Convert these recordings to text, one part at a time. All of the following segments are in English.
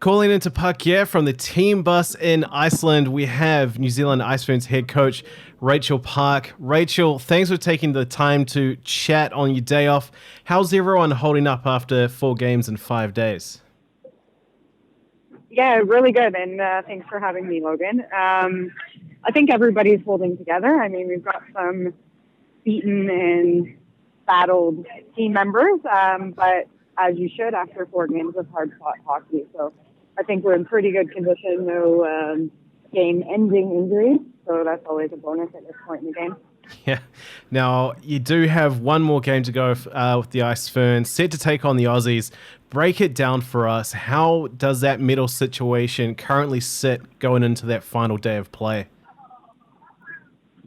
Calling into Puck, from the team bus in Iceland, we have New Zealand Ice Fernz head coach Rachel Park. Rachel, thanks for taking the time to chat on your day off. How's everyone holding up after 4 games in 5 days? Yeah, really good, and thanks for having me, Logan. I think everybody's holding together. I mean, we've got some beaten and battled team members, but as you should after 4 games of hard-fought hockey. So I think we're in pretty good condition, no game-ending injuries, so that's always a bonus at this point in the game. Yeah. Now, you do have one more game to go with the Ice Fernz, set to take on the Aussies. Break it down for us. How does that medal situation currently sit going into that final day of play?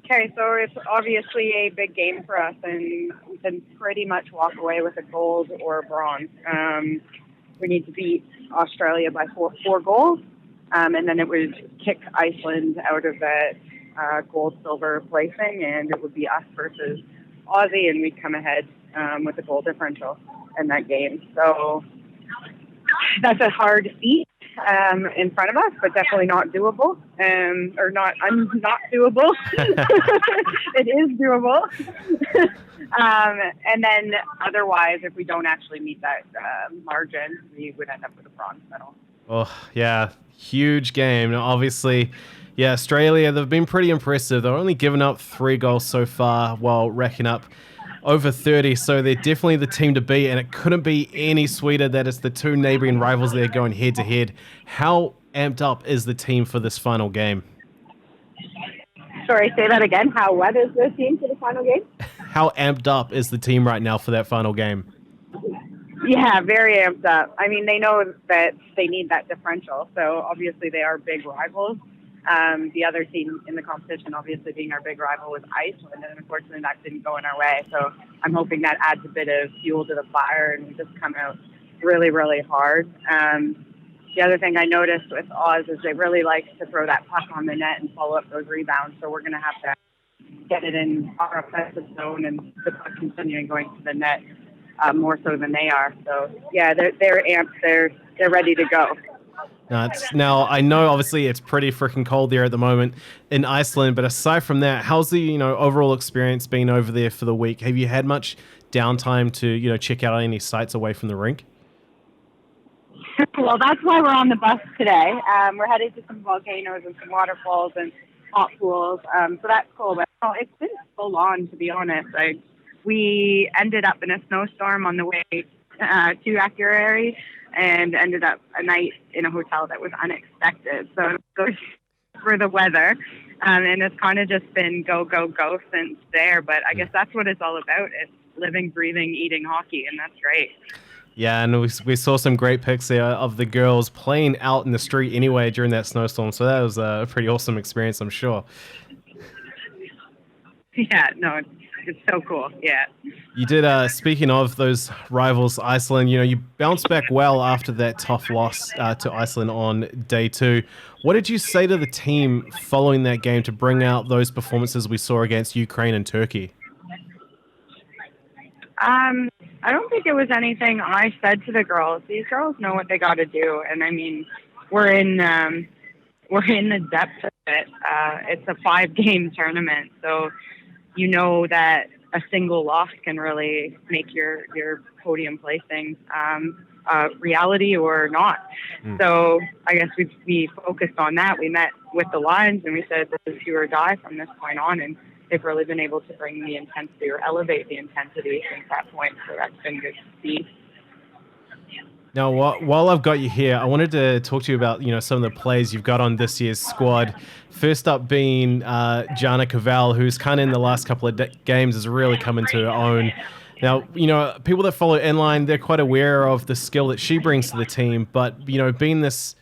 Okay, so it's obviously a big game for us, and we can pretty much walk away with a gold or a bronze. We need to beat Australia by four goals, and then it would kick Iceland out of that gold-silver placing, and it would be us versus Aussie, and we'd come ahead with a goal differential in that game. So that's a hard feat in front of us, but definitely not doable. Or not doable. It is doable. And then otherwise, if we don't actually meet that margin, we would end up with a bronze medal. Oh, yeah. Huge game. Now, obviously, Australia, they've been pretty impressive. They've only given up 3 goals so far while racking up over 30, so they're definitely the team to beat, and it couldn't be any sweeter that it's the 2 neighbouring rivals there going head-to-head. How amped up is the team for this final game? Sorry, say that again. What is the team for the final game? How amped up is the team right now for that final game? Yeah, very amped up. I mean, they know that they need that differential, so obviously they are big rivals. The other team in the competition, obviously being our big rival, was Iceland, and unfortunately that didn't go in our way. So I'm hoping that adds a bit of fuel to the fire, and we just come out really, really hard. The other thing I noticed with Oz is they really like to throw that puck on the net and follow up those rebounds. So we're going to have to get it in our offensive zone and the puck continuing going to the net more so than they are. So yeah, they're amped. They're ready to go. Now, I know obviously it's pretty freaking cold there at the moment in Iceland, but aside from that, how's the overall experience been over there for the week? Have you had much downtime to check out any sites away from the rink? Well, that's why we're on the bus today. We're headed to some volcanoes and some waterfalls and hot pools, so that's cool. But it's been full on, to be honest. We ended up in a snowstorm on the way to Akureyri, and ended up a night in a hotel that was unexpected. So it goes for the weather, and it's kind of just been go, go, go since there. But I guess that's what it's all about. It's living, breathing, eating hockey, and that's great. Yeah, and we saw some great pics there of the girls playing out in the street anyway during that snowstorm. So that was a pretty awesome experience, I'm sure. Yeah, no, it's so cool. Yeah. You did, speaking of those rivals, Iceland, you bounced back well after that tough loss to Iceland on day 2. What did you say to the team following that game to bring out those performances we saw against Ukraine and Turkey? I don't think it was anything I said to the girls. These girls know what they got to do. And I mean, we're in the depths of it. It's a 5-game tournament. So you know that a single loss can really make your podium placing reality or not. So I guess we focused on that. We met with the lines and we said this is do or die from this point on, and they've really been able to bring the intensity or elevate the intensity since that point. So that's been good to see. Now, while I've got you here, I wanted to talk to you about some of the players you've got on this year's squad. First up being Janna Cavall, who's kind of in the last couple of games has really come into her own. Now, people that follow Inline, they're quite aware of the skill that she brings to the team, but being this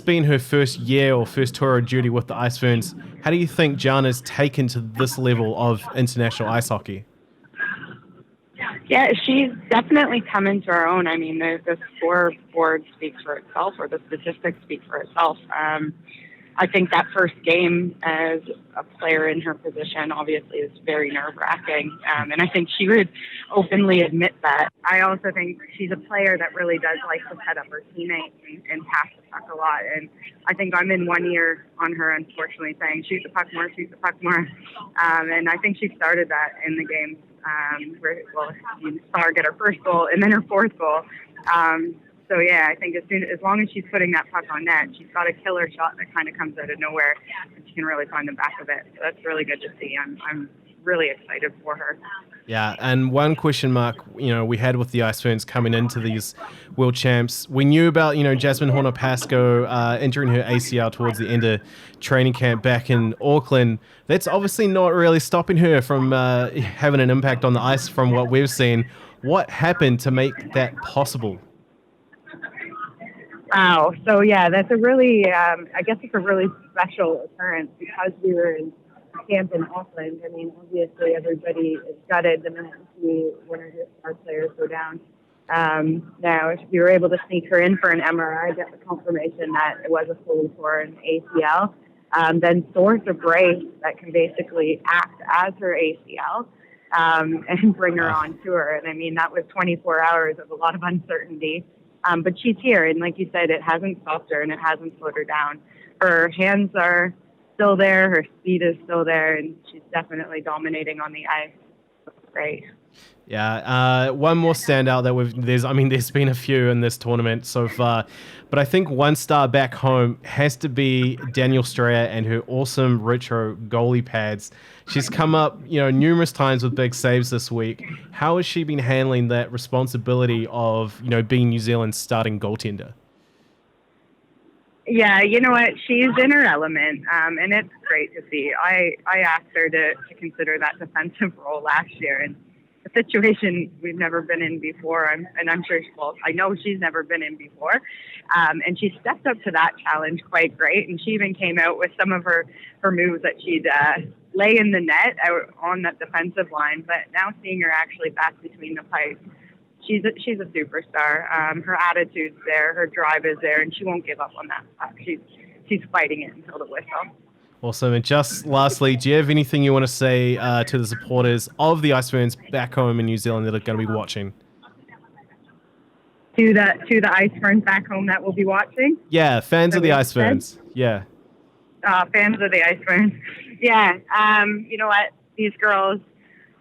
being her first year or first tour of duty with the Ice Fernz, how do you think Janna's taken to this level of international ice hockey? Yeah, she's definitely come into her own. I mean, the scoreboard speaks for itself, or the statistics speak for itself. I think that first game as a player in her position obviously is very nerve-wracking, and I think she would openly admit that. I also think she's a player that really does like to set up her teammates and pass the puck a lot, and I think I'm in one ear on her, unfortunately, saying shoot the puck more, and I think she started that in the game where, well, you saw her get her first goal and then her fourth goal. So yeah, I think as long as she's putting that puck on net, she's got a killer shot that kind of comes out of nowhere, and she can really find the back of it. So that's really good to see. I'm really excited for her. Yeah, and one question mark, we had with the Ice Fernz coming into these World Champs, we knew about, Jasmine Horna injuring her ACL towards the end of training camp back in Auckland. That's obviously not really stopping her from having an impact on the ice from what we've seen. What happened to make that possible? Wow. So yeah, that's a really, I guess it's a really special occurrence because we were in camp in Iceland. I mean, obviously everybody is gutted the minute one of our players go down. Now, we were able to sneak her in for an MRI, get the confirmation that it was a fully torn ACL. Then source a brace that can basically act as her ACL and bring her on tour. And I mean, that was 24 hours of a lot of uncertainty. But she's here, and like you said, it hasn't stopped her and it hasn't slowed her down. Her hands are still there, her speed is still there, and she's definitely dominating on the ice. Great. Yeah, one more standout that there's been a few in this tournament so far, but I think one star back home has to be Daniele Australia and her awesome retro goalie pads. She's come up, numerous times with big saves this week. How has she been handling that responsibility of, being New Zealand's starting goaltender? Yeah, you know what? She's in her element, and it's great to see. I asked her to consider that defensive role last year, and a situation we've never been in before, and I'm sure, I know she's never been in before, and she stepped up to that challenge quite great, and she even came out with some of her moves that she'd lay in the net out on that defensive line, but now seeing her actually back between the pipes, she's a superstar. Her attitude's there, her drive is there, and she won't give up on that puck. She's fighting it until the whistle. Awesome. And just lastly, do you have anything you want to say to the supporters of the Ice Fernz back home in New Zealand that are going to be watching? To the Ice Fernz back home that will be watching? Yeah, fans of the Ice Fernz. Yeah. Fans of the Ice Fernz. Yeah. You know what? These girls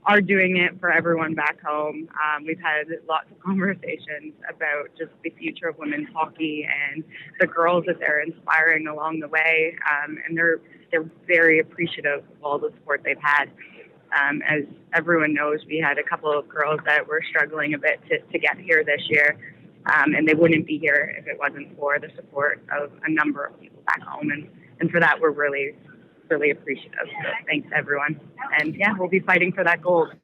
are doing it for everyone back home. We've had lots of conversations about just the future of women's hockey and the girls that they're inspiring along the way. And they're very appreciative of all the support they've had. As everyone knows, we had a couple of girls that were struggling a bit to get here this year. And they wouldn't be here if it wasn't for the support of a number of people back home. And for that, we're really appreciative. So thanks, everyone. And yeah, we'll be fighting for that gold.